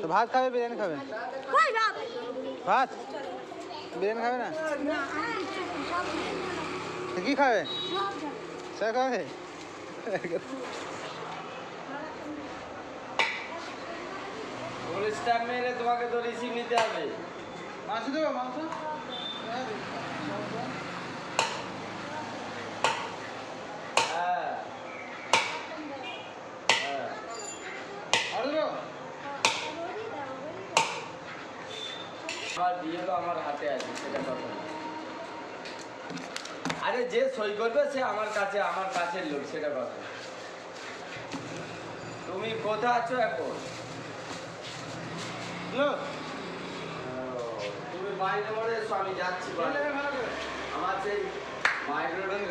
तो भात खावे बिरयानी खावे भात बिरयानी खावे ना तो की खावे सब खावे পুলিশ স্টাফ মেরে তোমাকে তো রিসিভ নিতে হবে মাংস দেবো মাংস হ্যাঁ হ্যাঁ আর দেবো আমার বিয়ে তো আমার হাতে আছে সেটা কথা না। আরে যে সই করবে সে আমার কাছের লোক সেটা কথা না। তুমি কোথায় আছো এখন তুমি বাইরে মরে এসো আমি যাচ্ছি আমার সেই মাইগ্রেশন